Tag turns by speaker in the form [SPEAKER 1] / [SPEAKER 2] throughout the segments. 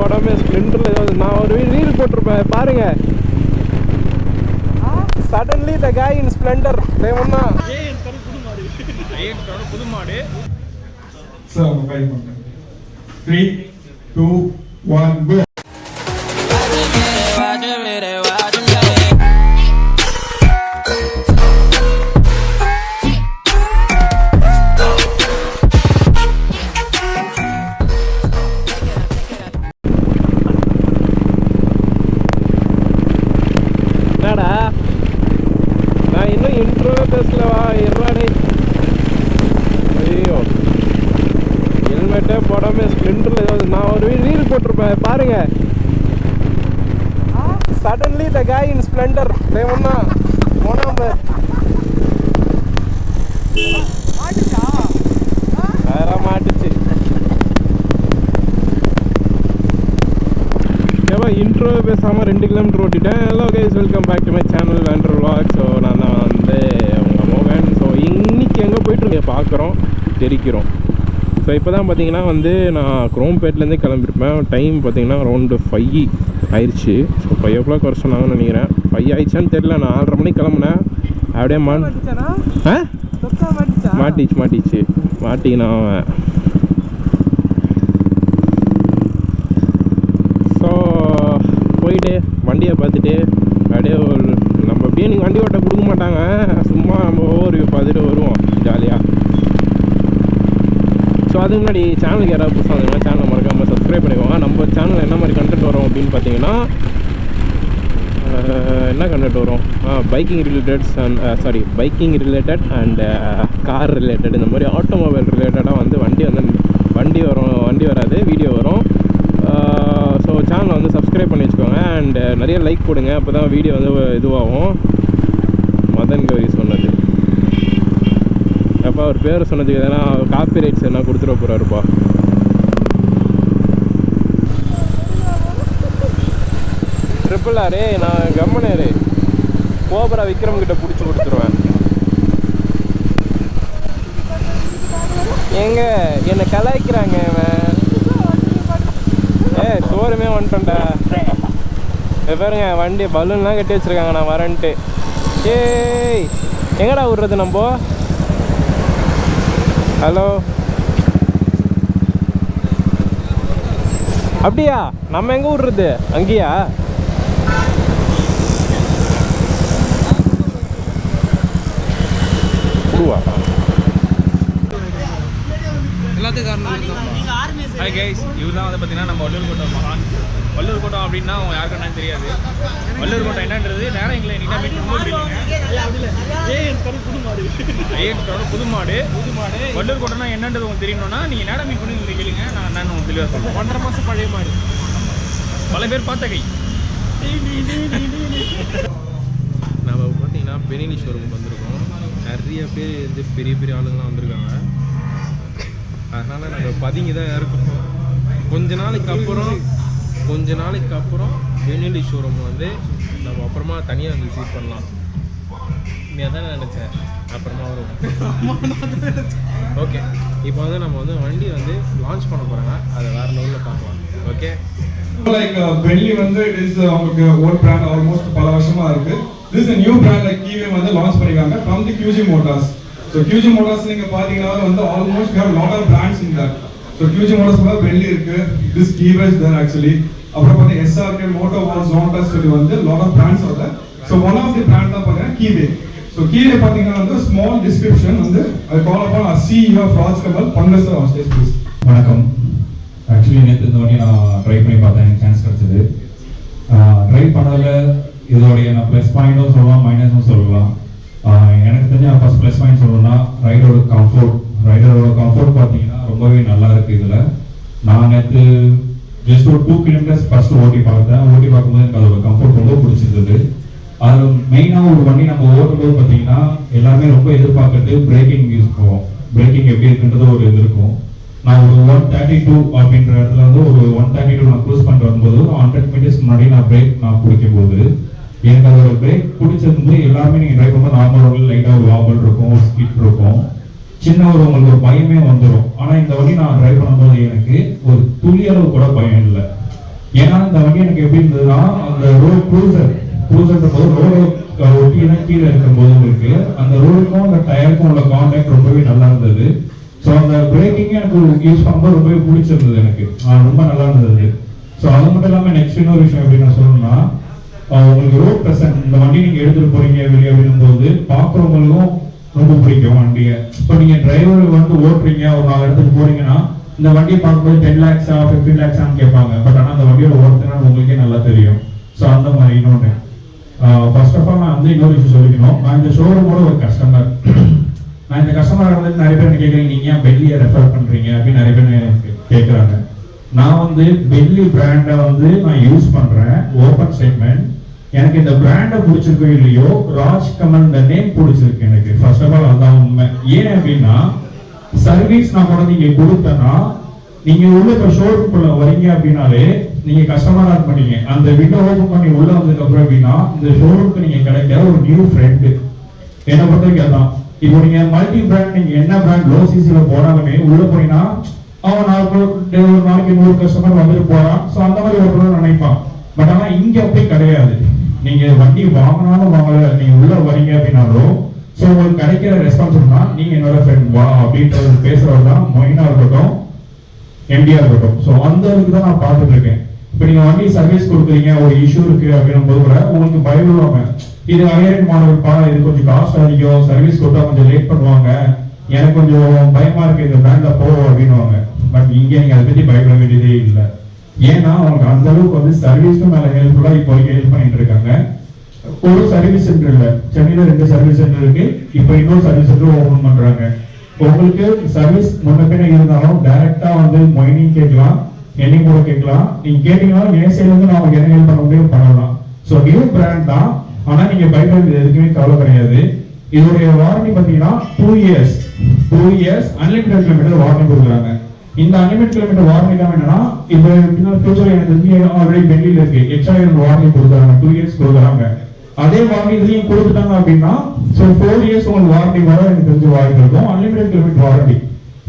[SPEAKER 1] படமே ஸ்ப்ளெண்டரில் ஏதாவது நான் ஒரு ரீல் போட்டிருப்பேன் பாருங்க. Suddenly the guy in splendor தேவன்னா புது மாடு
[SPEAKER 2] சார் நம்ம ட்ரை பண்ணுங்க. 3 2 1 go.
[SPEAKER 1] என்னடா நான் இன்னும் இன்ட்ரோ பேசலவா இருவாடே. ஐயோ ஹெல்மெட்டே போடாமல் ஸ்ப்ளெண்டரில் ஏதாவது நான் ஒரு ரீல் போட்டிருப்பேன் பாருங்க. Suddenly the guy in splendor தேவன்னா போனாம வேற மாட்டுச்சு. இன்ட்ரோ பேசாமல் 2 கிலோமீட்டர் ஓட்டிட்டேன். Hello guys, welcome back to my channel wander vlog. So நான் தான் வந்து உங்கள் மோகன். ஸோ இன்னைக்கு எங்கே போய்ட்டு பார்க்குறோம் தெரிக்கிறோம். ஸோ இப்போ தான் பார்த்தீங்கன்னா வந்து நான் குரோம்பேட்லேருந்தே கிளம்பிருப்பேன். டைம் பார்த்தீங்கன்னா அரௌண்டு 5 ஆயிடுச்சு. ஸோ 5 o'clock வர சொன்னாங்கன்னு நினைக்கிறேன். 5 ஆயிடுச்சான்னு தெரியல. நான் 4:30 மணிக்கு கிளம்புனேன். அப்படியே மாட்டிச்சு மாட்டிக்கினா அவன். ஸோ போயிட்டு வண்டியை பார்த்துட்டு அப்படியே நம்ம அப்படியே நீங்கள் வண்டி ஓட்ட கொடுக்க மாட்டாங்க. சும்மா நம்ம ஓவர் பார்த்துட்டு வருவோம் ஜாலியாக. ஸோ அதுக்கு முன்னாடி சேனலுக்கு யாராவது புதுசாக வந்தீங்கன்னா சேனலை மறக்காமல் சப்ஸ்கிரைப் பண்ணிக்கோங்க. நம்ம சேனலில் என்ன மாதிரி கண்டென்ட் வரும் அப்படின்னு பார்த்தீங்கன்னா என்ன கண்டென்ட் வரும், biking related and car related, இந்த மாதிரி ஆட்டோமொபைல் ரிலேட்டடாக வந்து வண்டி வராது, வீடியோ வரும். ஸோ சேனலை வந்து சப்ஸ்கிரைப் பண்ணி வச்சுக்கோங்க அண்ட் நிறைய லைக் கொடுங்க. அப்போ தான் வீடியோ வந்து இதுவாகும். மதன் கௌரி சொன்னது அப்போ அவர் பேர் சொன்னதுக்கு எதனா காப்பி ரைட்ஸ் என்ன கொடுத்துட போகிறாருப்பா. ட்ரிபிள் ஆரே நான் கம்மனேரு கோபரா விக்ரம் கிட்ட பிடிச்சி கொடுத்துருவேன். எங்க என்னை கலாய்க்கிறாங்க இவன். சோறுமே வந்துட்டேன்டா. பாருங்க வண்டி பலூன்லாம் கட்டி வச்சுருக்காங்க நான் வரேன்ட்டு. ஏய் எங்கடா விட்றது நம்ம? ஹலோ அப்படியா? நம்ம எங்கே விட்றது? அங்கேயா? விடுவா
[SPEAKER 3] எல்லாத்துக்கும் காரணம். ஹாய் கைஸ், இவர் தான் வந்து பார்த்தீங்கன்னா நம்ம வள்ளூர் கோட்டம் மகான். வள்ளூர் கோட்டம் அப்படின்னா அவங்க யாருக்கு என்னன்னு தெரியாது. வள்ளூர் கோட்டம் என்னன்றது நேரம் எங்களை நீட்டாக மீட் புது மாடு. வள்ளூர் கோட்டம்னா என்னன்றது உங்களுக்கு தெரியணும்னா நீங்கள் நேரம் மீட் பண்ணி உங்களுக்கு கேளுங்க. நான் என்னன்னு உங்களுக்கு தெளிவாக சொல்லுவேன். 1.5 மாதம் பழைய மாடு, பல பேர் பார்த்த கை.
[SPEAKER 1] நம்ம பார்த்தீங்கன்னா பெனெலி ஷோரூமுக்கு வந்திருக்கோம். நிறைய பேர் வந்து பெரிய பெரிய ஆளுங்கள்லாம் வந்திருக்காங்க. அதனால் நாங்கள் பதுங்கி தான் இருக்கோம். கொஞ்ச நாளைக்கு அப்புறம் பெனெலி ஷோரூம் வந்து நம்ம அப்புறமா தனியாக வந்து விசிட் பண்ணலாம். நீ அதான் நினச்சேன். அப்புறமா வரும். ஓகே, இப்போ வந்து நம்ம வந்து வண்டி வந்து லான்ச் பண்ண போகிறாங்க. அதை வேறு லெவலில் பார்க்கலாம். ஓகே,
[SPEAKER 2] லைக் Benelli வந்து it is அவங்களுக்கு ஓன் பிராண்ட் ஆல்மோஸ்ட் பல வருஷமா இருக்கு. This is a new brand like Keeway வந்து லான்ச் பண்ணிருக்காங்க from the QG Motors. So QG Motors நீங்க பாத்தீங்கன்னா வந்து almost we have lot of brands in that. So QG Motors கூட Benelli இருக்கு, this Keeway is there actually. அப்புறம் பாத்தீங்க SRK Motor One Zontas சொல்லி வந்து lot of brands are there. So one of the brand தான் பாத்தீங்கன்னா Keeway. So Keeway பாத்தீங்கன்னா வந்து small description வந்து I call upon our CEO of Raj Kamal Pangas on stage please.
[SPEAKER 4] வணக்கம். Actually நேற்று இந்த வண்டி நான் ட்ரை பண்ணி பார்த்தேன், எனக்கு சான்ஸ் கிடச்சிது. ட்ரை பண்ணதில் இதோடைய நான் ப்ளஸ் பாயிண்ட்டும் சொல்லலாம், மைனஸும் சொல்லலாம். எனக்கு தெரிஞ்ச ஃபர்ஸ்ட் ப்ளஸ் பாயிண்ட் சொல்லணும்னா ரைடரோட கம்ஃபோர்ட் பார்த்தீங்கன்னா ரொம்பவே நல்லா இருக்குது. இதில் நான் நேற்று ஜஸ்ட் ஒரு 2 கிலோமீட்டர்ஸ் ஃபர்ஸ்ட் ஓட்டி பார்க்கும்போது எனக்கு அதோட கம்ஃபோர்ட் ரொம்ப பிடிச்சிருந்தது. அதில் மெயினாக ஒரு வண்டி நம்ம ஓட்டும்போது பார்த்தீங்கன்னா எல்லாருமே ரொம்ப எதிர்பார்க்கறது பிரேக்கிங் யூஸ் போவோம். பிரேக்கிங் எப்படி இருக்குன்றது ஒரு இது இருக்கும். நான் ஒரு 132 அப்படின்ற இடத்துல வந்து ஒரு 132 நான் க்ரூஸ் பண்ணிட்டு வரும்போது 100 மீட்டர்ஸ் முன்னாடி நான் பிடிக்கும் போது எனக்கு அதோட பிரேக் பிடிச்சிருந்து எல்லாருமே நீங்கள் ட்ரைவ் பண்ணும்போது நார்மல் ரோடில் லைட்டாக ஒரு வாபல் இருக்கும், ஒரு ஸ்கிட் இருக்கும், சின்ன உங்களுக்கு ஒரு பயமே வந்துடும். ஆனால் இந்த வண்டி நான் ட்ரைவ் பண்ணும்போது எனக்கு ஒரு துளி அளவு கூட பயம் இல்லை. ஏன்னா இந்த வண்டி எனக்கு எப்படி இருந்ததுன்னா அந்த ரோடு க்ரூசர் போது ரோடு ஒட்டினா கீழே இருக்கும்போது உங்களுக்கு அந்த ரோடுக்கும் அந்த டயருக்கும் உள்ள கான்டாக்ட் ரொம்பவே நல்லா இருந்தது. ஸோ அந்த பிரேக்கிங் எனக்கு யூஸ் பண்ணும்போது ரொம்பவே பிடிச்சிருந்தது எனக்கு, ரொம்ப நல்லா இருந்தது. ஸோ அது மட்டும் இல்லாமல் நெக்ஸ்ட் இன்னொரு விஷயம் எப்படி நான் சொல்லணும்னா, உங்களுக்கு ரோட் ப்ரெசன்ட் இந்த வண்டி நீங்கள் எடுத்துகிட்டு போறீங்க வெளியே அப்படின்னும் போது பார்க்குறவங்களுக்கும் ரொம்ப பிடிக்கும் வண்டியை. இப்போ நீங்கள் டிரைவர் வந்து ஓட்டுறீங்க ஒரு 4 இடத்துக்கு போறீங்கன்னா இந்த வண்டியை பார்க்கும்போது 10 lakhs 15 lakhs கேட்பாங்க. பட் ஆனால் அந்த வண்டியோட ஒர்த்துனா உங்களுக்கே நல்லா தெரியும். ஸோ அந்த மாதிரி இன்னொன்று ஃபர்ஸ்ட் ஆஃப் ஆல் நான் வந்து இன்னொரு விஷயம் சொல்லிக்கணும். நான் இந்த ஷோரூமோட ஒரு கஸ்டமர். நான் இந்த கஸ்டமர் வந்து நிறைய பேர் கேட்குறீங்க, நீங்கள் ஏன் பெல்லியை ரெஃபர் பண்ணுறீங்க அப்படின்னு நிறைய பேர் கேட்குறாங்க. நான் வந்து பெல்லி பிராண்டை வந்து நான் யூஸ் பண்ணுறேன். ஓப்பன் ஸ்டேட்மெண்ட், எனக்கு இந்த பிராண்டை பிடிச்சிருக்கோ இல்லையோ ராஜ் கமல் இந்த நேம் பிடிச்சிருக்கு எனக்கு. ஃபர்ஸ்ட் ஆஃப் ஆல் அதுதான் உண்மை. ஏன் அப்படின்னா சர்வீஸ் நான் கூட நீங்க கொடுத்தேன்னா நீங்க உள்ள இப்போ ஷோரூம்குள்ள வரீங்க அப்படின்னாலே நீங்க கஸ்டமரா இருப்பீங்க. அந்த விண்டோ ஓபன் பண்ணி உள்ள வந்ததுக்கு அப்புறம் அப்படின்னா இந்த ஷோரூமுக்கு நீங்க கிடைக்கிற ஒரு நியூ ஃப்ரெண்டு. என்ன பொறுத்த வரைக்கும் அதான். இப்போ நீங்க மல்டி பிராண்ட் நீங்க என்ன பிராண்ட் லோ சிசில போனாலுமே உள்ள போனீங்கன்னா அவன் ஒரு நாளைக்கு 100 கஸ்டமர் வந்துட்டு போறான். ஸோ அந்த மாதிரி ஒரு நினைப்பான். பட் ஆனா இங்க அப்படி கிடையாது. நீங்க வண்டி வாங்கினாலும் வாங்கல, நீங்க உள்ள வரீங்க அப்படின்னாலும் ஸோ உங்களுக்கு கிடைக்கிற ரெஸ்பான்ஸ் தான் நீங்க என்னோட ஃப்ரெண்ட் வா அப்படின்றது பேசுறது தான் மொயினா இருக்கட்டும் எம்டியா இருக்கட்டும். ஸோ அந்த இதுக்கு தான் நான் பார்த்துட்டு இருக்கேன். இப்போ நீங்க வண்டி சர்வீஸ் கொடுக்குறீங்க, ஒரு இஷ்யூ இருக்கு அப்படின்னும் போது கூட உங்களுக்கு பயப்படுவாங்க, இது ஹையர் மாடல் பா, இது கொஞ்சம் காஸ்ட் அதிகம், சர்வீஸ் கொடுத்தா கொஞ்சம் லேட் பண்ணுவாங்க, எனக்கு கொஞ்சம் பயமா இருக்கு இந்த பிராண்ட்ல போ அப்படின்னுவாங்க. பட் இங்க நீங்க அதை பத்தி பயப்பட வேண்டியதே இல்லை. ஏன்னா அவங்களுக்கு அந்த அளவுக்கு வந்து சர்வீஸ்க்கும் மேல ஹெல்ப்ஃபுல்லா இப்போ ஹெல்ப் பண்ணிட்டு இருக்காங்க. ஒரு சர்வீஸ் சென்டர் இல்ல, சென்னையில 2 சர்வீஸ் சென்டர் இருக்கு. இப்போ இன்னொரு சர்வீஸ் சென்டர் ஓபன் பண்றாங்க. உங்களுக்கு சர்வீஸ் முன்ன பின்ன இருந்தாலும் டைரக்டா வந்து மொயினிங் கேட்கலாம், என்னையும் கூட கேட்கலாம். நீங்க கேட்டீங்கன்னா என் சைட்ல இருந்து நான் உங்களுக்கு என்ன ஹெல்ப் பண்ண முடியும் பண்ணலாம். ஸோ நியூ பிராண்ட் தான், ஆனா நீங்க பயப்பட வேண்டியது எதுக்குமே கவலை கிடையாது. இதோடைய வாரண்டி பாத்தீங்கன்னா 2 இயர்ஸ் அன்லிமிட்டட் கிலோமீட்டர் வாரண்டி கொடுக்குறாங்க. இந்த அன்லிமிட்டட் கிலோமீட்டர் வாரண்டி என்னன்னா இப்போ ஃபியூச்சர் எனக்கு தெரிஞ்சு ஆல்ரெடி பெல்லில இருக்கு, எக்ஸ்ட்ரா வாரண்டி கொடுக்குறாங்க, 2 இயர்ஸ் கொடுக்குறாங்க. அதே வாரண்டி இதுலயும் கொடுத்துட்டாங்க அப்படின்னா ஸோ 4 இயர்ஸ் உங்களுக்கு வாரண்டி வர எனக்கு தெரிஞ்ச வாய்ப்பு இருக்கும். Unlimited kilometre warranty.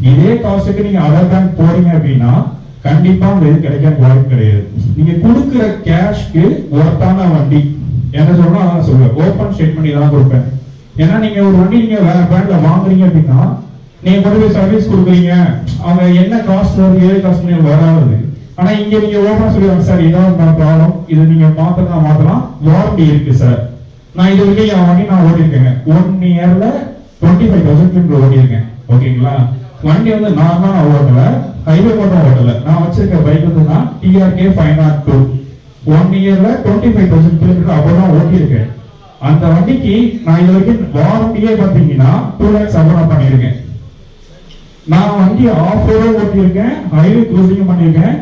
[SPEAKER 4] இதே காஸ்ட்டுக்கு நீங்க அதர் பேங்க் போறீங்க அப்படின்னா கண்டிப்பா உங்களுக்கு கிடைக்க வாய்ப்பு கிடையாது. நீங்க கொடுக்குற கேஷ்க்கு ஒர்த்தான வண்டி என்ன சொன்னா அதான் சொல்லுவேன். ஓப்பன் ஸ்டேட்மெண்ட் இதெல்லாம் கொடுப்பேன். ஏன்னா நீங்க ஒரு வண்டி நீங்க வேற பிராண்ட்ல வாங்குறீங்க அப்படின்னா நீங்க கொண்டு போய் சர்வீஸ் கொடுக்குறீங்க, அவங்க என்ன காஸ்ட் வருது ஏது காஸ்ட் வராது. ஆனா இங்க நீங்க ஓப்பனா சொல்லுவாங்க, சார் இதான் ப்ராப்ளம், இது நீங்க மாத்தலாம், வாரண்டி இருக்கு சார். நான் இது வரைக்கும் என் வண்டி நான் ஓட்டிருக்கேங்க, 1 இயர்ல 25,000 கிலோமீட்டர் ஓட்டிருக்கேன். ஓகேங்களா? வண்டி வந்து நார்மலா நான் ஓட்டல, ஹைவே மட்டும் ஓட்டல. நான் வச்சிருக்க பைக் வந்து நான் TRK 502 1 இயர்ல 25,000 கிலோமீட்டர் அப்பதான் ஓட்டிருக்கேன். அந்த வண்டிக்கு நான் இது வரைக்கும் வாரண்டியே பாத்தீங்கன்னா 2 lakhs அவ்வளவு பண்ணிருக்கேன். நான் வண்டி ஆஃப் ரோட ஓட்டியிருக்கேன், ஹைவே க்ரூசிங் பண்ணியிருக்கேன்.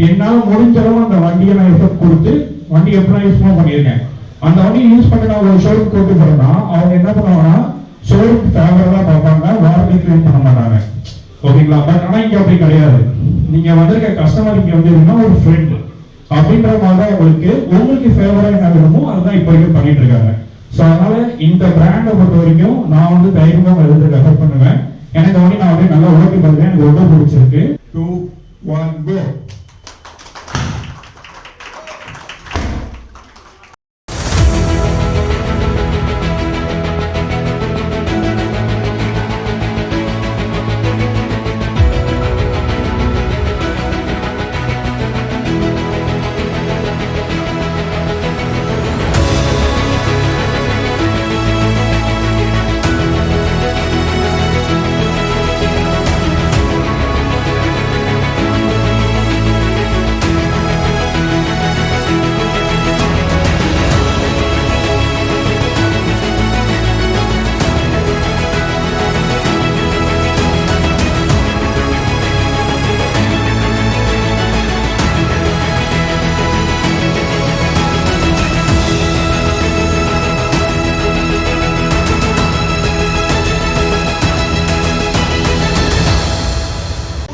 [SPEAKER 4] என்னால முடிஞ்ச அளவு அந்த வண்டியை நான் எஃபெக்ட் கொடுத்து வண்டி எப்படி யூஸ் பண்ணியிருக்கேன். அந்த வண்டியை யூஸ் பண்ணி நான் ஒரு ஷோரூம் கூட்டு போறேன்னா அவங்க என்ன பண்ணுவாங்கன்னா ஷோரூம் ஃபேவரா பார்ப்பாங்க, வாரண்டி கிளைம் பண்ண மாட்டாங்க. ஓகேங்களா? பட் ஆனா இங்க அப்படி கிடையாது. நீங்க வந்திருக்க கஸ்டமர் இங்க வந்து ஒரு ஃப்ரெண்ட் அப்படின்ற மாதிரி உங்களுக்கு ஃபேவரா என்ன வேணுமோ அதுதான் இப்போ வரைக்கும் பண்ணிட்டு இருக்காங்க. ஸோ அதனால இந்த பிராண்டை பொறுத்த வரைக்கும் நான் வந்து தைரியமா எழுதுறதுக்கு ரெஃபர் பண்ணுவேன். எனக்கு வந்து நான் அப்படியே நல்லா ஓட்டி பார்த்துருக்கேன், எனக்கு ரொம்ப பிடிச்சிருக்கு. 2 1 go.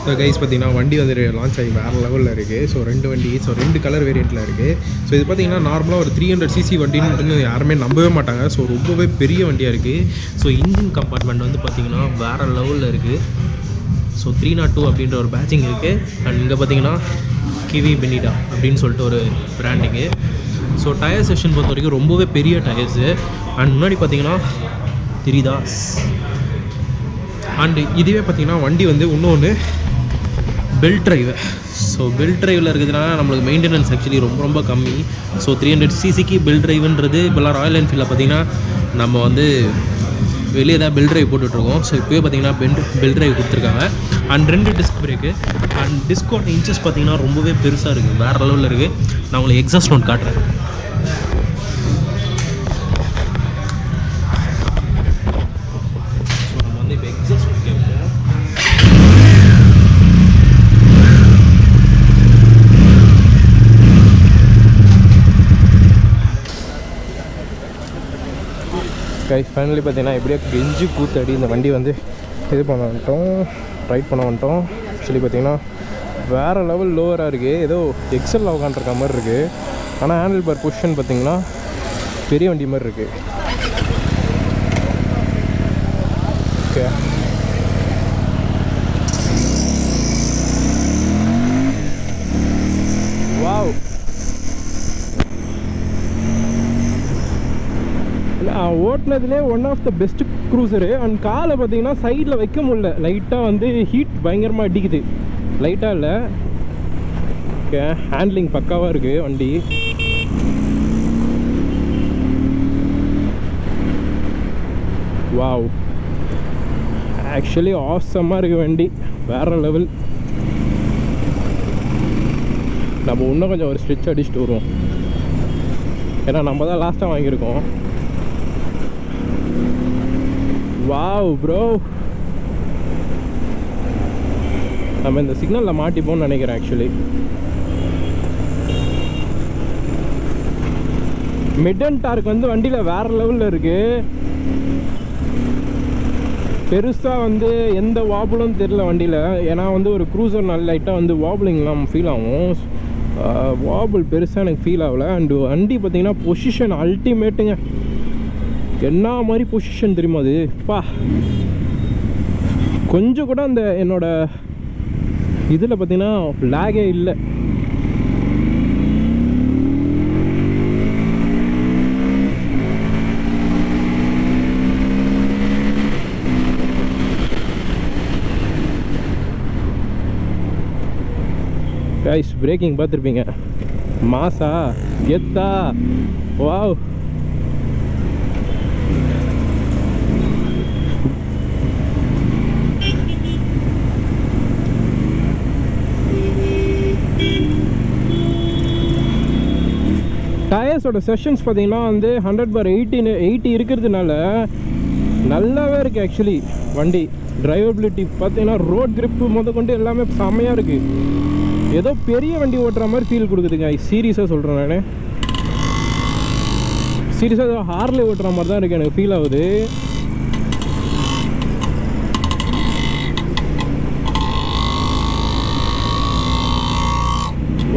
[SPEAKER 1] ஸோ கைஸ் பார்த்தீங்கன்னா வண்டி வந்து லான்ச் ஆகி வேறு லெவலில் இருக்குது. ஸோ 2 வண்டி, ஸோ 2 கலர் வேரியண்ட்டில் இருக்குது. ஸோ இது பார்த்தீங்கன்னா நார்மலாக ஒரு 300cc வண்டின்னு யாருமே நம்பவே மாட்டாங்க. ஸோ ரொம்பவே பெரிய வண்டியாக இருக்குது. ஸோ இன்ஜின் கம்பார்ட்மெண்ட் வந்து பார்த்திங்கன்னா வேறு லெவலில் இருக்குது. ஸோ 302 அப்படின்ற ஒரு பேட்சிங் இருக்குது. அண்ட் இங்கே பார்த்தீங்கன்னா
[SPEAKER 5] Keeway Benda அப்படின்னு சொல்லிட்டு ஒரு பிராண்டிங்கு. ஸோ டயர் செக்ஷன் பொறுத்த வரைக்கும் ரொம்பவே பெரிய டயர்ஸு. அண்ட் முன்னாடி பார்த்தீங்கன்னா தெரியுதா, அண்டு இதுவே பார்த்திங்கன்னா வண்டி வந்து இன்னொன்று பெல்ட் ட்ரைவு. ஸோ பெல்ட் ட்ரைவில் இருக்கிறதுனால நம்மளுக்கு மெயின்டெனன்ஸ் ஆக்சுவலி ரொம்ப கம்மி. ஸோ 300cc பெல்ட் ட்ரைவுன்றது இப்போலாம் ராயல் என்ஃபீல்டில் பார்த்திங்கன்னா நம்ம வந்து வெளியே தான் பெல்ட் ட்ரைவ் போட்டுட்ருக்கோம். ஸோ இப்போயே பார்த்திங்கன்னா பெல்ட் ட்ரைவ் கொடுத்துருக்காங்க. And 2 disc brake. அண்ட் டிஸ்கோட இன்ச்சஸ் பார்த்திங்கன்னா ரொம்பவே பெருசாக இருக்குது, வேறு லெவலில் இருக்குது. நான் உங்களுக்கு எக்ஸாஸ்ட் நோட் காட்டுறேன்.
[SPEAKER 1] கைஸ் ஃபைனலி பார்த்தீங்கன்னா எப்படியோ கெஞ்சு கூத்தடி இந்த வண்டி வந்து இது பண்ண வந்துட்டோம், ரைட் பண்ண வந்துட்டோம். ஆக்சுவலி பார்த்தீங்கன்னா வேறு லெவல் லோவராக இருக்குது, ஏதோ எக்ஸல் உட்காந்துருக்க மாதிரி இருக்குது. ஆனால் ஹேண்டில் பார் பொசிஷன் பார்த்திங்கன்னா பெரிய வண்டி மாதிரி இருக்குது. Okay, wow. ஓட்டினதுலேயே one of the best cruiser. And காலை பார்த்தீங்கன்னா சைடில் வைக்க முடியல, லைட்டாக வந்து ஹீட் பயங்கரமாக அடிக்குது. லைட்டாக இல்லை, ஓகே. ஹேண்ட்லிங் பக்காவாக இருக்குது வண்டி. வாவ், ஆக்சுவலி ஆசமாக இருக்குது வண்டி, வேறு லெவல். நம்ம இன்னும் கொஞ்சம் ஒரு ஸ்ட்ரிச் அடிச்சுட்டு வருவோம், ஏன்னா நம்ம தான் லாஸ்ட்டாக வாங்கியிருக்கோம். வாவ் ப்ரோ, நம்ம இந்த சிக்னலில் மாட்டிப்போம்னு நினைக்கிறேன். ஆக்சுவலி மிட் அண்ட் டார்க் வந்து வண்டியில் வேறு லெவலில் இருக்குது. பெருசாக வந்து எந்த வாபுலும் தெரில வண்டியில், ஏன்னா வந்து ஒரு க்ரூசர் நல்ல லைட்டாக வந்து வாபுலிங்லாம் ஃபீல் ஆகும். வாபுல் பெருசாக எனக்கு ஃபீல் ஆகலை. அண்டு வண்டி பார்த்திங்கன்னா பொசிஷன் அல்டிமேட்டுங்க. என்ன மாதிரி பொசிஷன் தெரியுமா அது, பா. கொஞ்சம் கூட அந்த என்னோட இதில் பார்த்தீங்கன்னா லேகே இல்லை. கைஸ் பிரேக்கிங் பார்த்துருப்பீங்க, மாசா கெத்தா, வாவ். டயர்ஸோட செஷன்ஸ் பார்த்தீங்கன்னா வந்து 100/80 இருக்கிறதுனால நல்லாவே இருக்குது. ஆக்சுவலி வண்டி டிரைவபிலிட்டி பார்த்தீங்கன்னா ரோட் கிரிப்பு கொண்டு எல்லாமே செம்மையாக இருக்குது. ஏதோ பெரிய வண்டி ஓட்டுற மாதிரி ஃபீல் கொடுக்குதுங்க. சீரியஸாக சொல்கிறேன், நான் சீரியஸாக ஏதோ ஹார்லி ஓட்டுற மாதிரி தான் இருக்குது எனக்கு ஃபீல் ஆகுது.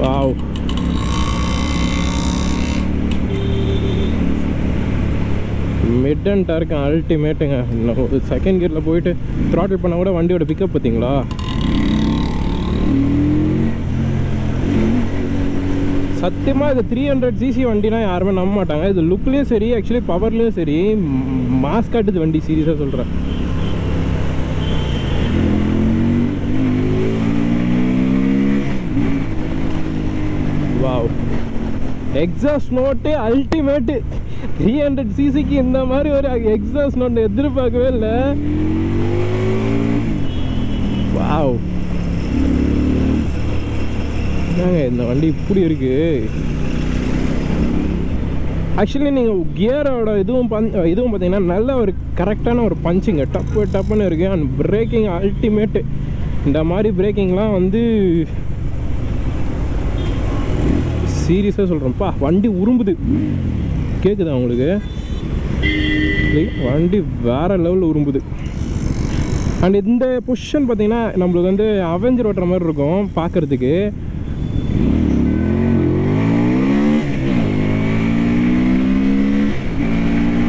[SPEAKER 1] வாவ், மிட் அண்ட் டார்க் அல்டிமேட்டுங்க. ஒரு செகண்ட் கியரில் போயிட்டு த்ராட்டில் பண்ணால் கூட வண்டியோட பிக்கப் பார்த்தீங்களா, சத்தியமாக இது 300cc வண்டினா யாருமே நம்ப மாட்டாங்க. இது லுக்லேயும் சரி, ஆக்சுவலி பவர்லேயும் சரி மாஸ் காட்டுது வண்டி, சீரியஸாக சொல்கிறேன். Wow, exhaust note ultimate. 300cc இந்த மாதிரி ஒரு எக்ஸாஸ்ட் நோட் எதிர்பார்க்கவே இல்லை. வாவ், இந்த வண்டி இப்படி இருக்கு. ஆக்சுவலி நீங்கள் கியரோட இதுவும் பார்த்தீங்கன்னா நல்ல ஒரு கரெக்டான ஒரு பஞ்சிங்க, டப்புன்னு இருக்குது. And braking ultimate. இந்த மாதிரி பிரேக்கிங்லாம் வந்து சீரியஸாக சொல்கிறேன்ப்பா, வண்டி உரும்புது. கேட்குதா உங்களுக்கு? வண்டி வேறு லெவலில் உரும்புது. அண்ட் இந்த பொசிஷன் பார்த்தீங்கன்னா நம்மளுக்கு வந்து அவெஞ்சர் ஓட்டுற மாதிரி இருக்கும் பார்க்குறதுக்கு.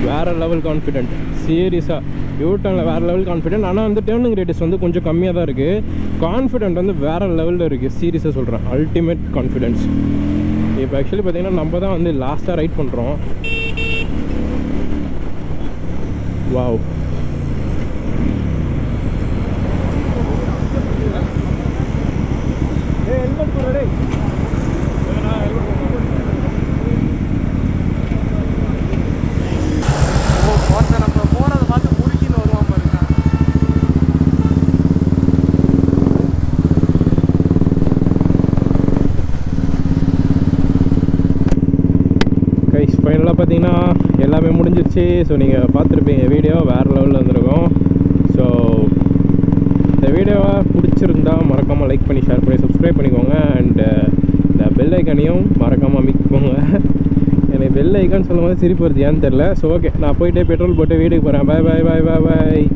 [SPEAKER 1] வேறு லெவல் கான்ஃபிடென்ட், சீரியஸாக. யூட்டனில் வேறு லெவல் கான்ஃபிடென்ட். ஆனால் வந்து டேர்னிங் ரேடியஸ் வந்து கொஞ்சம் கம்மியாக தான் இருக்குது. கான்ஃபிடென்ட் வந்து வேறு லெவலில் இருக்குது. சீரியஸாக சொல்கிறேன், அல்டிமேட் கான்ஃபிடென்ஸ். இப்போ ஆக்சுவலி பார்த்தீங்கன்னா நம்ம தான் வந்து லாஸ்ட்டாக ரைட் பண்ணுறோம். வாவ், ஃபைனலாக பார்த்தீங்கன்னா எல்லாமே முடிஞ்சிருச்சு. ஸோ நீங்கள் பார்த்துருப்பீங்க வீடியோ வேறு லெவலில் வந்துருக்கும். ஸோ இந்த வீடியோவை பிடிச்சிருந்தா மறக்காமல் லைக் பண்ணி ஷேர் பண்ணி சப்ஸ்கிரைப் பண்ணிக்கோங்க. அண்டு இந்த பெல் ஐக்கானையும் மறக்காமல் அமைக்கோங்க. எனக்கு பெல் ஐக்கான்னு சொல்லும் போது சிரிப்பு வருது, ஏன்னு தெரில. ஸோ ஓகே, நான் போயிட்டு பெட்ரோல் போட்டு வீட்டுக்கு போகிறேன். பாய் பாய் பாய் பாய் பாய்.